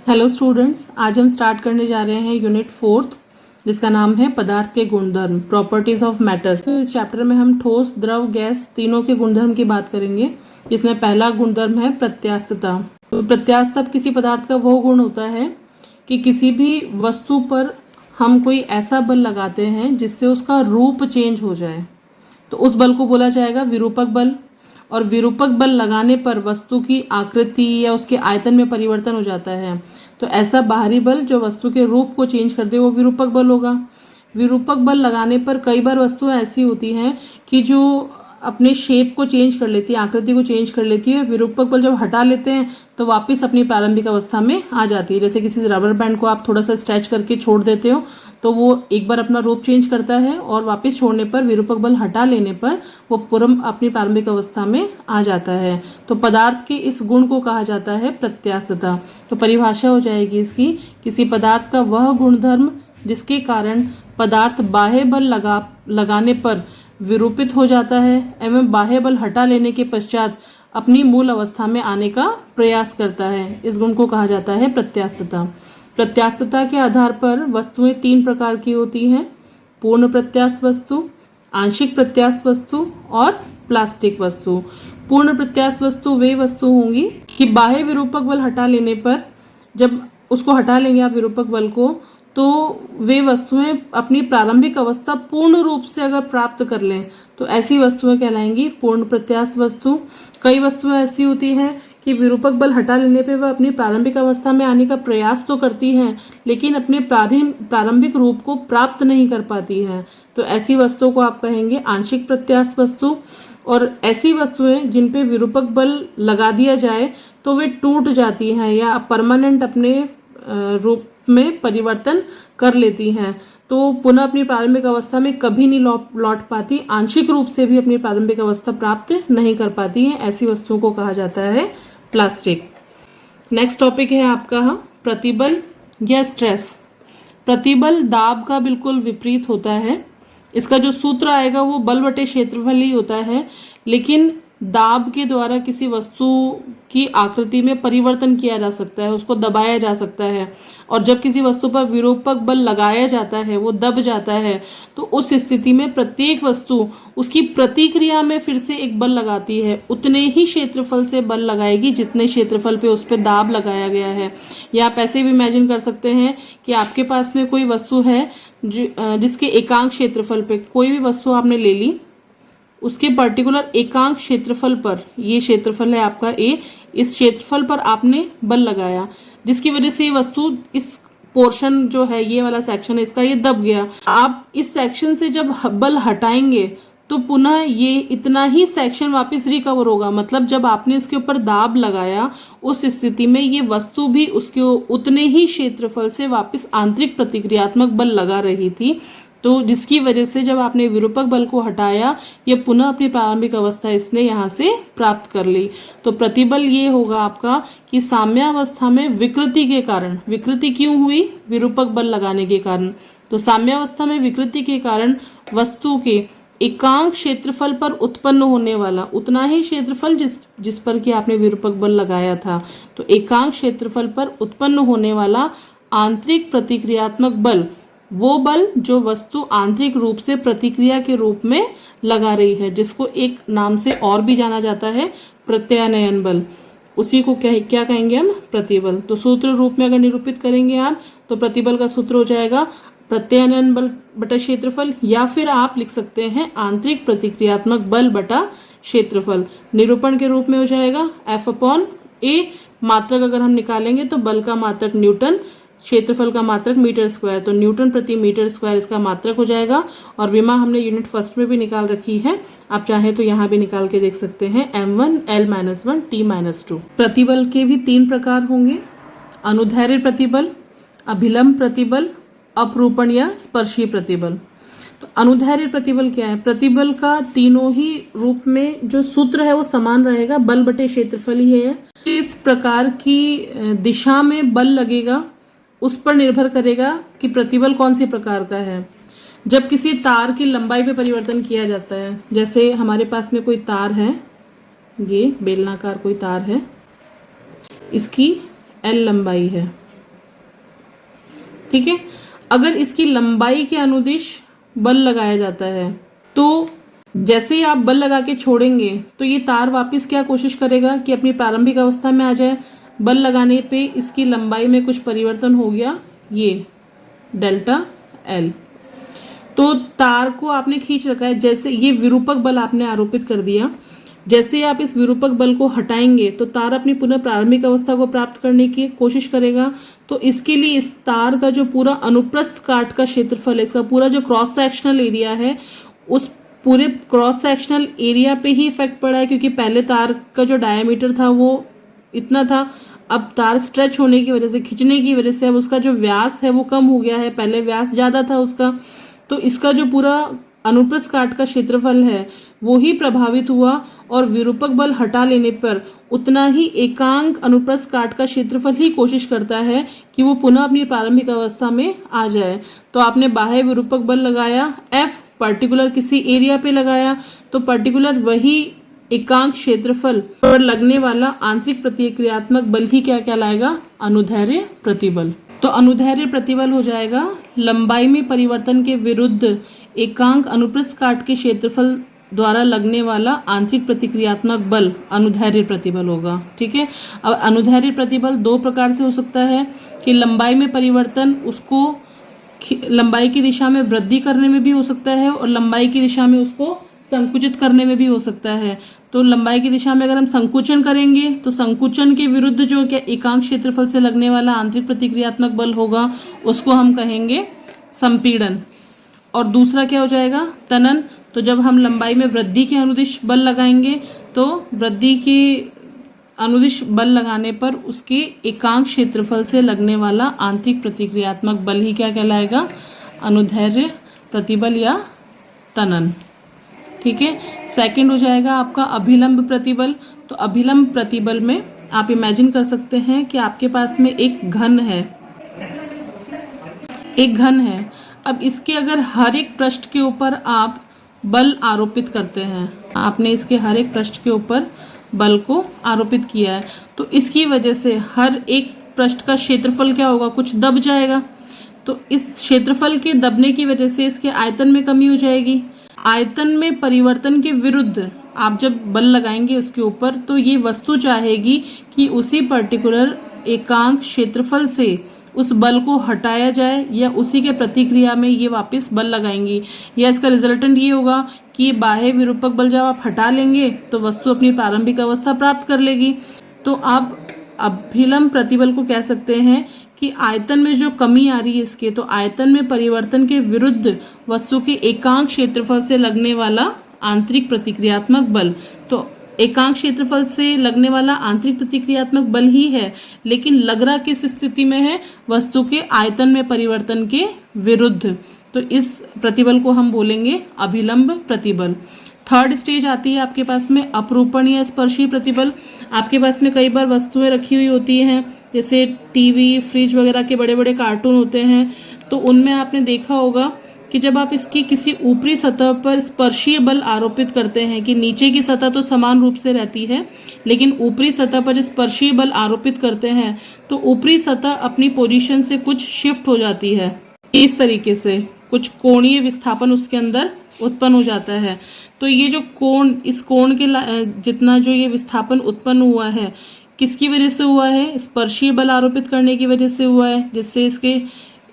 Hello students, आज हम start करने जा रहे हैं यूनिट 4 जिसका नाम है पदार्थ के गुणधर्म, प्रॉपर्टीज ऑफ मैटर। तो इस चैप्टर में हम ठोस, द्रव, गैस तीनों के गुणधर्म की बात करेंगे, जिसमें पहला गुणधर्म है प्रत्यास्थता। तो प्रत्यास्थता किसी पदार्थ का वो गुण होता है कि किसी भी वस्तु पर हम कोई ऐसा बल लगाते हैं जिससे उसका रूप चेंज हो जाए, तो उस बल को बोला जाएगा विरूपक बल। और विरूपक बल लगाने पर वस्तु की आकृति या उसके आयतन में परिवर्तन हो जाता है, तो ऐसा बाहरी बल जो वस्तु के रूप को चेंज कर दे वो विरूपक बल होगा। विरूपक बल लगाने पर कई बार वस्तुएं ऐसी होती हैं कि जो अपने शेप को चेंज कर लेती है, आकृति को चेंज कर लेती है। विरूपक बल जब हटा लेते हैं तो वापस अपनी प्रारंभिक अवस्था में आ जाती है। जैसे किसी रबर बैंड को आप थोड़ा सा स्ट्रेच करके छोड़ देते हो तो वो एक बार अपना रूप चेंज करता है और वापस छोड़ने पर, विरूपक बल हटा लेने पर वो पूर्ण अपनी प्रारंभिक अवस्था में आ जाता है। तो पदार्थ के इस गुण को कहा जाता है प्रत्यास्थता। तो परिभाषा हो जाएगी इसकी, किसी पदार्थ का वह गुणधर्म जिसके कारण पदार्थ बाह्य बल लगाने पर विरूपित हो जाता है एवं बाह्य बल हटा लेने के पश्चात अपनी मूल अवस्था में आने का प्रयास करता है। इस गुण को कहा जाता है प्रत्यास्थता। प्रत्यास्थता के आधार पर वस्तुएं तीन प्रकार की होती हैं: पूर्ण प्रत्यास्थ वस्तु, आंशिक प्रत्यास्थ वस्तु और प्लास्टिक वस्तु। पूर्ण प्रत्यास्थ वस्तु वे वस्तु होंगी कि बाह्य विरूपक बल हटा लेने पर, जब उसको हटा लेंगे आप विरूपक बल को, तो वे वस्तुएं अपनी प्रारंभिक अवस्था पूर्ण रूप से अगर प्राप्त कर लें तो ऐसी वस्तुएं कहलाएंगी पूर्ण प्रत्यास्थ वस्तु। कई वस्तुएं ऐसी होती हैं कि विरूपक बल हटा लेने पे वह अपनी प्रारंभिक अवस्था में आने का प्रयास तो करती हैं लेकिन अपने प्रारंभिक रूप को प्राप्त नहीं कर पाती हैं, तो ऐसी वस्तुओं को आप कहेंगे आंशिक प्रत्यास्थ वस्तु। और ऐसी वस्तुएं जिन पे विरूपक बल लगा दिया जाए तो वे टूट जाती हैं या परमानेंट अपने रूप में परिवर्तन कर लेती हैं, तो पुनः अपनी प्रारंभिक अवस्था में कभी नहीं लौट पाती, आंशिक रूप से भी अपनी प्रारंभिक अवस्था प्राप्त नहीं कर पाती हैं। ऐसी वस्तुओं को कहा जाता है प्लास्टिक। नेक्स्ट टॉपिक है आपका प्रतिबल या स्ट्रेस। प्रतिबल दाब का बिल्कुल विपरीत होता है। इसका जो सूत्र आएगा वो बल बटे क्षेत्रफल ही होता है, लेकिन दाब के द्वारा किसी वस्तु की आकृति में परिवर्तन किया जा सकता है, उसको दबाया जा सकता है। और जब किसी वस्तु पर विरूपक बल लगाया जाता है, वो दब जाता है, तो उस स्थिति में प्रत्येक वस्तु उसकी प्रतिक्रिया में फिर से एक बल लगाती है, उतने ही क्षेत्रफल से बल लगाएगी जितने क्षेत्रफल पे उस पर दाब लगाया गया है। या आप ऐसे भी इमेजिन कर सकते हैं कि आपके पास में कोई वस्तु है जिसके एकांक क्षेत्रफल पे, कोई भी वस्तु आपने ले ली, उसके पर्टिकुलर एकांक क्षेत्रफल पर, ये क्षेत्रफल है आपका ए, इस क्षेत्रफल पर आपने बल लगाया जिसकी वजह से ये वस्तु, इस पोर्शन जो है, ये वाला सेक्शन है इसका, ये दब गया। आप इस सेक्शन से जब बल हटाएंगे तो पुनः ये इतना ही सेक्शन वापस रिकवर होगा। मतलब जब आपने इसके ऊपर दाब लगाया उस स्थिति में ये वस्तु भी उसके उतने ही क्षेत्रफल से वापस आंतरिक प्रतिक्रियात्मक बल लगा रही थी, तो जिसकी वजह से जब आपने विरूपक बल को हटाया ये पुनः अपनी प्रारंभिक अवस्था इसने यहाँ से प्राप्त कर ली। तो प्रतिबल ये होगा आपका कि साम्यावस्था में विकृति के कारण, विकृति क्यों हुई? विरूपक बल लगाने के कारण। तो साम्यावस्था में विकृति के कारण वस्तु के एकांक क्षेत्रफल पर उत्पन्न होने वाला उतना ही क्षेत्रफल जिस पर कि आपने विरूपक बल लगाया था, तो एकांक क्षेत्रफल पर उत्पन्न होने वाला आंतरिक प्रतिक्रियात्मक बल, वो बल जो वस्तु आंतरिक रूप से प्रतिक्रिया के रूप में लगा रही है, जिसको एक नाम से और भी जाना जाता है प्रत्यानयन बल, उसी को क्या कहेंगे हम? प्रतिबल। तो सूत्र रूप में अगर निरूपित करेंगे आप तो प्रतिबल का सूत्र हो जाएगा प्रत्यानयन बल बटा क्षेत्रफल, या फिर आप लिख सकते हैं आंतरिक प्रतिक्रियात्मक बल बटा क्षेत्रफल। निरूपण के रूप में हो जाएगा F/A। मात्रक अगर हम निकालेंगे तो बल का मात्रक न्यूटन, क्षेत्रफल का मात्रक मीटर स्क्वायर, तो न्यूटन प्रति मीटर स्क्वायर इसका मात्रक हो जाएगा। और विमा हमने यूनिट फर्स्ट में भी निकाल रखी है, आप चाहें तो यहाँ भी निकाल के देख सकते हैं, M1 L-1 T-2। प्रतिबल के भी तीन प्रकार होंगे: अनुदैर्ध्य प्रतिबल, अभिलंब प्रतिबल, अपरूपण या स्पर्शीय प्रतिबल। तो अनुदैर्ध्य प्रतिबल क्या है? प्रतिबल का तीनों ही रूप में जो सूत्र है वो समान रहेगा, बल बटे क्षेत्रफल ही है। इस प्रकार की दिशा में बल लगेगा उस पर निर्भर करेगा कि प्रतिबल कौन सी प्रकार का है। जब किसी तार की लंबाई में परिवर्तन किया जाता है, जैसे हमारे पास में कोई तार है, ये बेलनाकार कोई तार है, इसकी L लंबाई है, ठीक है। अगर इसकी लंबाई के अनुदिश बल लगाया जाता है तो जैसे ही आप बल लगा के छोड़ेंगे तो ये तार वापस क्या कोशिश करेगा कि अपनी प्रारंभिक अवस्था में आ जाए। बल लगाने पे इसकी लंबाई में कुछ परिवर्तन हो गया, ये डेल्टा एल। तो तार को आपने खींच रखा है, जैसे ये विरूपक बल आपने आरोपित कर दिया। जैसे ही आप इस विरूपक बल को हटाएंगे तो तार अपनी पुनः प्रारंभिक अवस्था को प्राप्त करने की कोशिश करेगा। तो इसके लिए इस तार का जो पूरा अनुप्रस्थ काट का क्षेत्रफल है, इसका पूरा जो क्रॉस सेक्शनल एरिया है, उस पूरे क्रॉस सेक्शनल एरिया पे ही इफेक्ट पड़ा है, क्योंकि पहले तार का जो डायमीटर था वो इतना था, अब तार स्ट्रेच होने की वजह से, खिंचने की वजह से अब उसका जो व्यास है वो कम हो गया है, पहले व्यास ज्यादा था उसका। तो इसका जो पूरा अनुप्रस्थ काट का क्षेत्रफल है वो ही प्रभावित हुआ और विरूपक बल हटा लेने पर उतना ही एकांक अनुप्रस्थ काट का क्षेत्रफल ही कोशिश करता है कि वो पुनः अपनी प्रारंभिक अवस्था में आ जाए। तो आपने बाह्य विरूपक बल लगाया F, पर्टिकुलर किसी एरिया पे लगाया, तो पर्टिकुलर वही एकांक क्षेत्रफल पर लगने वाला आंतरिक प्रतिक्रियात्मक बल ही क्या कहलाएगा, अनुदैर्ध्य प्रतिबल। तो अनुदैर्ध्य प्रतिबल हो जाएगा लंबाई में परिवर्तन के विरुद्ध एकांक अनुप्रस्थ काट के क्षेत्रफल द्वारा लगने वाला आंतरिक प्रतिक्रियात्मक बल, अनुदैर्ध्य प्रतिबल होगा। ठीक है। अब अनुदैर्ध्य प्रतिबल दो प्रकार से हो सकता है कि लंबाई में परिवर्तन उसको लंबाई की दिशा में वृद्धि करने में भी हो सकता है और लंबाई की दिशा में उसको संकुचित करने में भी हो सकता है। तो लंबाई की दिशा में अगर हम संकुचन करेंगे तो संकुचन के विरुद्ध जो क्या एकांक क्षेत्रफल से लगने वाला आंतरिक प्रतिक्रियात्मक बल होगा उसको हम कहेंगे संपीड़न। और दूसरा क्या हो जाएगा, तनन। तो जब हम लंबाई में वृद्धि के अनुदिश बल लगाएंगे तो वृद्धि के अनुदिश बल लगाने पर उसके एकांक क्षेत्रफल से लगने वाला आंतरिक प्रतिक्रियात्मक बल ही क्या कहलाएगा, अनुदैर्ध्य प्रतिबल या तनन। ठीक है। सेकंड हो जाएगा आपका अभिलंब प्रतिबल। तो अभिलंब प्रतिबल में आप इमेजिन कर सकते हैं कि आपके पास में एक घन है, अब इसके अगर हर एक पृष्ठ के ऊपर आप बल आरोपित करते हैं, आपने इसके हर एक पृष्ठ के ऊपर बल को आरोपित किया है, तो इसकी वजह से हर एक पृष्ठ का क्षेत्रफल क्या होगा, कुछ दब जाएगा। तो इस क्षेत्रफल के दबने की वजह से इसके आयतन में कमी हो जाएगी। आयतन में परिवर्तन के विरुद्ध आप जब बल लगाएंगे उसके ऊपर तो ये वस्तु चाहेगी कि उसी पर्टिकुलर एकांक क्षेत्रफल से उस बल को हटाया जाए या उसी के प्रतिक्रिया में ये वापस बल लगाएंगी, या इसका रिजल्टेंट ये होगा कि बाह्य विरूपक बल जब आप हटा लेंगे तो वस्तु अपनी प्रारंभिक अवस्था प्राप्त कर लेगी। तो आप अभिलंब प्रतिबल को कह सकते हैं कि आयतन में जो कमी आ रही है इसके, तो आयतन में परिवर्तन के विरुद्ध वस्तु के एकांक क्षेत्रफल से लगने वाला आंतरिक प्रतिक्रियात्मक बल। तो एकांक क्षेत्रफल से लगने वाला आंतरिक प्रतिक्रियात्मक बल ही है, लेकिन लग रहा किस स्थिति में है, वस्तु के आयतन में परिवर्तन के विरुद्ध। तो इस प्रतिबल को हम बोलेंगे अभिलंब प्रतिबल। थर्ड स्टेज आती है आपके पास में अपरूपण या स्पर्शी प्रतिबल। आपके पास में कई बार वस्तुएं रखी हुई होती हैं, जैसे टीवी, फ्रिज वगैरह के बड़े बड़े कार्टून होते हैं, तो उनमें आपने देखा होगा कि जब आप इसकी किसी ऊपरी सतह पर स्पर्शीय बल आरोपित करते हैं, कि नीचे की सतह तो समान रूप से रहती है लेकिन ऊपरी सतह पर स्पर्शीय बल आरोपित करते हैं तो ऊपरी सतह अपनी पोजीशन से कुछ शिफ्ट हो जाती है, इस तरीके से कुछ कोणीय विस्थापन उसके अंदर उत्पन्न हो जाता है। तो ये जो कोण, इस कोण के जितना जो ये विस्थापन उत्पन्न हुआ है किसकी वजह से हुआ है, स्पर्शीय बल आरोपित करने की वजह से हुआ है, जिससे इसके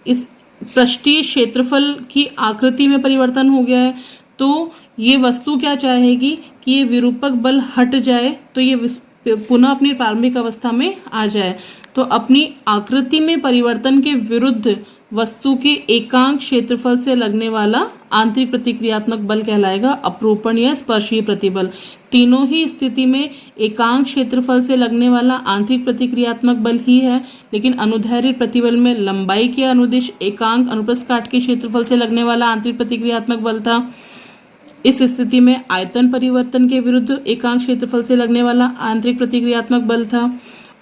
इस पृष्ठीय क्षेत्रफल की आकृति में परिवर्तन हो गया है। तो ये वस्तु क्या चाहेगी कि ये विरूपक बल हट जाए तो ये पुनः अपनी प्रारंभिक अवस्था में आ जाए। तो अपनी आकृति में परिवर्तन के विरुद्ध वस्तु के एकांक क्षेत्रफल से लगने वाला आंतरिक प्रतिक्रियात्मक बल कहलाएगा अपरूपण या स्पर्शीय प्रतिबल। तीनों ही स्थिति में एकांक क्षेत्रफल से लगने वाला आंतरिक प्रतिक्रियात्मक बल ही है, लेकिन अनुदैर्ध्य प्रतिबल में लंबाई के अनुदिश एकांक अनुप्रस्थ काट के क्षेत्रफल से लगने वाला आंतरिक प्रतिक्रियात्मक बल था। इस स्थिति में आयतन परिवर्तन के विरुद्ध एकांक क्षेत्रफल से लगने वाला आंतरिक प्रतिक्रियात्मक बल था।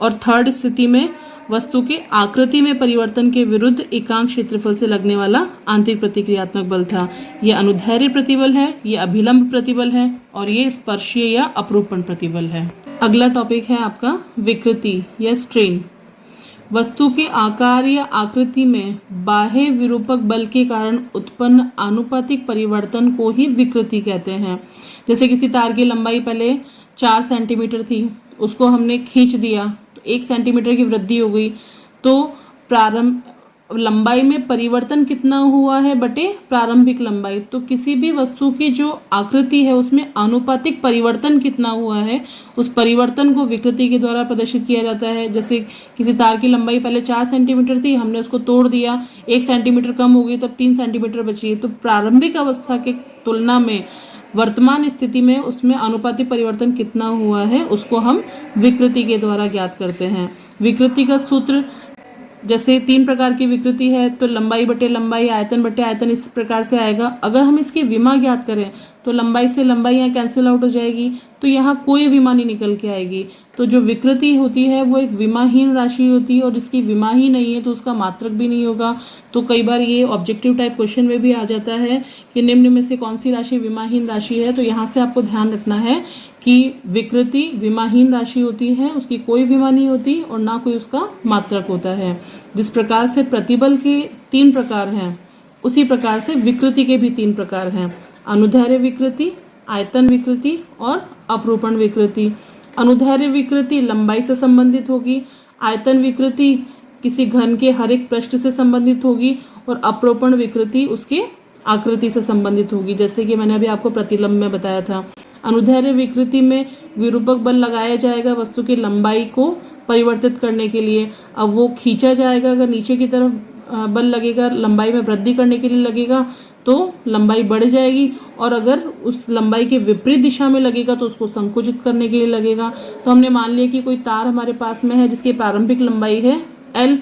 और थर्ड स्थिति में वस्तु के आकृति में परिवर्तन के विरुद्ध एकांक क्षेत्रफल से लगने वाला आंतरिक प्रतिक्रियात्मक बल था। यह अनुदैर्ध्य प्रतिबल है, यह अभिलंब प्रतिबल है और ये स्पर्शीय या अपरूपण प्रतिबल है। अगला टॉपिक है आपका विकृति या स्ट्रेन। वस्तु के आकार या आकृति में बाह्य विरूपक बल के कारण उत्पन्न आनुपातिक परिवर्तन को ही विकृति कहते हैं। जैसे किसी तार की लंबाई पहले 4 सेंटीमीटर थी, उसको हमने खींच दिया तो 1 सेंटीमीटर की वृद्धि हो गई, तो प्रारंभ लंबाई में परिवर्तन कितना हुआ है बटे प्रारंभिक लंबाई। तो किसी भी वस्तु की जो आकृति है उसमें आनुपातिक परिवर्तन कितना हुआ है, उस परिवर्तन को विकृति के द्वारा प्रदर्शित किया जाता है। जैसे किसी तार की लंबाई पहले 4 सेंटीमीटर थी, हमने उसको तोड़ दिया, 1 सेंटीमीटर कम हो गई, तब 3 सेंटीमीटर बची। तो प्रारंभिक अवस्था के तुलना में वर्तमान स्थिति में उसमें आनुपातिक परिवर्तन कितना हुआ है, उसको हम विकृति के द्वारा ज्ञात करते हैं। विकृति का सूत्र, जैसे 3 प्रकार की विकृति है तो लंबाई बटे लंबाई, आयतन बटे आयतन, इस प्रकार से आएगा। अगर हम इसकी विमा ज्ञात करें तो लंबाई से लंबाई यहाँ कैंसिल आउट हो जाएगी, तो यहाँ कोई विमा नहीं निकल के आएगी। तो जो विकृति होती है वो एक विमाहीन राशि होती है, और जिसकी विमा ही नहीं है तो उसका मात्रक भी नहीं होगा। तो कई बार ये ऑब्जेक्टिव टाइप क्वेश्चन में भी आ जाता है कि निम्न में से कौन सी राशि विमाहीन राशि है। तो यहाँ से आपको ध्यान रखना है कि विकृति विमाहीन राशि होती है, उसकी कोई विमा नहीं होती और ना कोई उसका मात्रक होता है। जिस प्रकार से प्रतिबल के 3 प्रकार हैं, उसी प्रकार से विकृति के भी 3 प्रकार हैं, अनुदैर्ध्य विकृति, आयतन विकृति और अपरूपण विकृति। अनुदैर्ध्य विकृति लंबाई से संबंधित होगी, आयतन विकृति किसी घन के हर एक पृष्ठ से संबंधित होगी, और अपरूपण विकृति उसके आकृति से संबंधित होगी। जैसे कि मैंने अभी आपको प्रतिलंब में बताया था। अनुदैर्ध्य विकृति में विरूपक बल लगाया जाएगा वस्तु की लंबाई को परिवर्तित करने के लिए। अब वो खींचा जाएगा, अगर नीचे की तरफ बल लगेगा, लंबाई में वृद्धि करने के लिए लगेगा तो लंबाई बढ़ जाएगी, और अगर उस लंबाई के विपरीत दिशा में लगेगा तो उसको संकुचित करने के लिए लगेगा। तो हमने मान लिया कि कोई तार हमारे पास में है जिसकी प्रारंभिक लंबाई है L,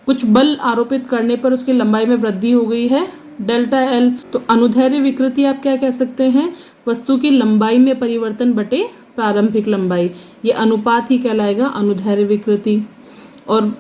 कुछ बल आरोपित करने पर उसकी लंबाई में वृद्धि हो गई है डेल्टा L। तो अनुदैर्ध्य विकृति आप क्या कह सकते हैं, वस्तु की लंबाई में परिवर्तन बटे प्रारंभिक लंबाई, ये अनुपात ही कहलाएगा अनुदैर्ध्य विकृति। और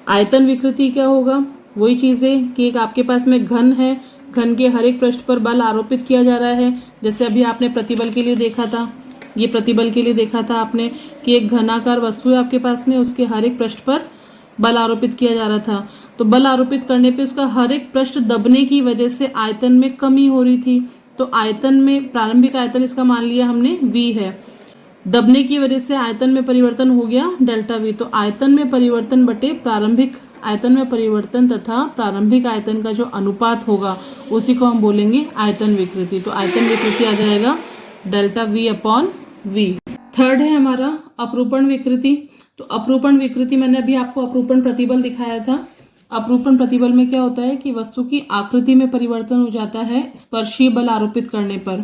आयतन विकृति क्या होगा, वही चीजें कि एक आपके पास में घन है, घन के हर एक पृष्ठ पर बल आरोपित किया जा रहा है। जैसे अभी आपने प्रतिबल के लिए देखा था, ये प्रतिबल के लिए देखा था आपने कि एक घनाकार वस्तु है आपके पास में, उसके हर एक पृष्ठ पर बल आरोपित किया जा रहा था। तो बल आरोपित करने पे उसका हर एक पृष्ठ दबने की वजह से आयतन में कमी हो रही थी। तो आयतन में प्रारंभिक आयतन इसका मान लिया हमने V है, दबने की वजह से आयतन में परिवर्तन हो गया डेल्टा V। तो आयतन में परिवर्तन बटे प्रारंभिक आयतन में परिवर्तन तथा प्रारंभिक आयतन का जो अनुपात होगा उसी को हम बोलेंगे आयतन विकृति। तो आयतन विकृति आ जाएगा delta V upon V। Third है हमारा अपरूपण विकृति। तो अपरूपण विकृति मैंने अभी आपको अपरूपण प्रतिबल दिखाया था। अपरूपण प्रतिबल में क्या होता है कि वस्तु की आकृति में परिवर्तन हो जाता है स्पर्शीय बल आरोपित करने पर।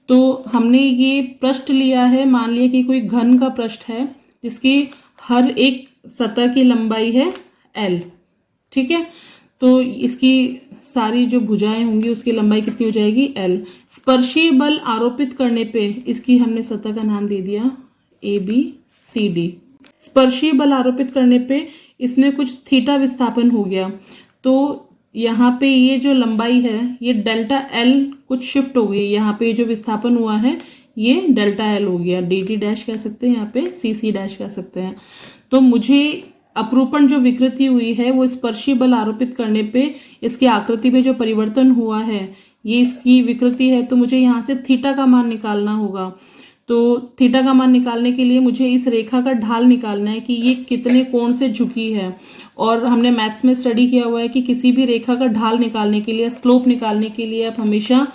तो हमने ये पृष्ठ लिया है, मान लिया कि कोई घन का पृष्ठ है जिसकी हर एक सतह की लंबाई है L, ठीक है। तो इसकी सारी जो भुजाएं होंगी उसकी लंबाई कितनी हो जाएगी L। स्पर्शीय बल आरोपित करने पे इसकी हमने सतह का नाम दे दिया ABCD। स्पर्शीय बल आरोपित करने पे इसमें कुछ थीटा विस्थापन हो गया, तो यहाँ पे ये जो लंबाई है ये डेल्टा L कुछ शिफ्ट हो गई। यहाँ पे जो विस्थापन हुआ है ये डेल्टा L हो गया, DT डैश कह सकते हैं, यहाँ पे CC डैश कह सकते हैं। तो मुझे अपरूपण जो विकृति हुई है वो स्पर्शीय बल आरोपित करने पे इसकी आकृति में जो परिवर्तन हुआ है ये इसकी विकृति है। तो मुझे यहाँ से थीटा का मान निकालना होगा। तो थीटा का मान निकालने के लिए मुझे इस रेखा का ढाल निकालना है कि ये कितने कोण से झुकी है। और हमने मैथ्स में स्टडी किया हुआ है कि किसी भी रेखा का ढाल निकालने के लिए, स्लोप निकालने के लिए आप हमेशा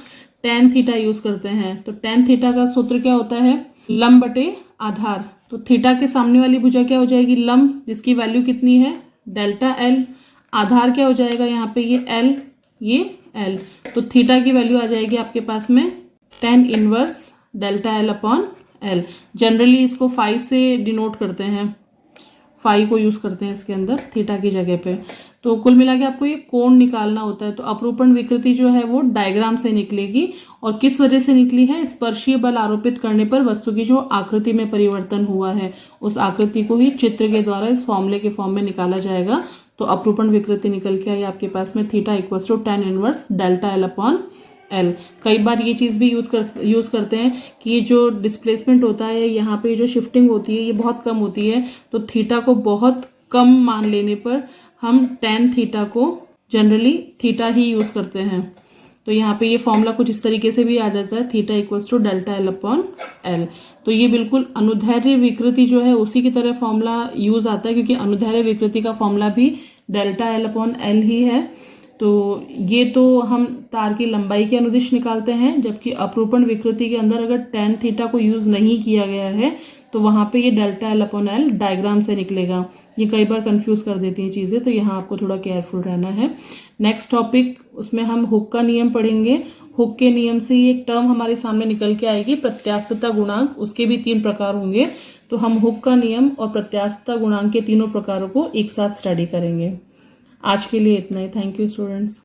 tan थीटा यूज करते हैं। तो tan थीटा का सूत्र क्या होता है, लंब बटे आधार। तो थीटा के सामने वाली भुजा क्या हो जाएगी, लंब, जिसकी वैल्यू कितनी है डेल्टा L। आधार क्या हो जाएगा यहाँ पे, ये L, ये L। तो थीटा की वैल्यू आ जाएगी आपके पास में tan inverse delta L upon L। Generally इसको फाई से डिनोट करते हैं, फाई को यूज करते हैं इसके अंदर थीटा की जगह पे। तो कुल मिला के आपको ये कोण निकालना होता है। तो अपरूपण विकृति जो है वो डायग्राम से निकलेगी, और किस वजह से निकली है, स्पर्शीय बल आरोपित करने पर वस्तु की जो आकृति में परिवर्तन हुआ है उस आकृति को ही चित्र के द्वारा इस फॉर्मूले के फॉर्म में निकाला जाएगा। तो अपरूपण विकृति निकल के आई आपके पास में theta equals to tan inverse delta L upon L। कई बार ये चीज भी यूज करते हैं कि ये जो डिस्प्लेसमेंट होता है, यहाँ पे जो शिफ्टिंग होती है ये बहुत कम होती है, तो थीटा को बहुत कम मान लेने पर हम tan थीटा को जनरली थीटा ही यूज करते हैं। तो यहाँ पे ये फॉर्मूला कुछ इस तरीके से भी आ जाता है, theta equals to delta L upon L. तो ये बिल्कुल अनुदैर्ध्य विकृति जो है उसी की तरह फॉर्मूला यूज आता है, क्योंकि अनुदैर्ध्य विकृति का फॉर्मूला भी डेल्टा एल अपॉन एल ही है। तो ये तो हम तार की लंबाई के अनुदिश निकालते हैं, जबकि अपरूपण विकृति के अंदर अगर tan थीटा को यूज नहीं किया गया है तो वहां पे ये delta L upon L diagram से निकलेगा। ये कई बार कंफ्यूज कर देती हैं चीजें, तो यहाँ आपको थोड़ा केयरफुल रहना है। नेक्स्ट टॉपिक, उसमें हम हुक का नियम पढ़ेंगे। हुक के नियम से ये एक टर्म हमारे सामने निकल के आएगी, प्रत्यास्थता गुणांक। उसके भी 3 प्रकार होंगे, तो हम हुक का नियम और प्रत्यास्थता गुणांक के तीनों प्रकारों को एक साथ स्टडी करेंगे। आज के लिए इतना ही। Thank you students.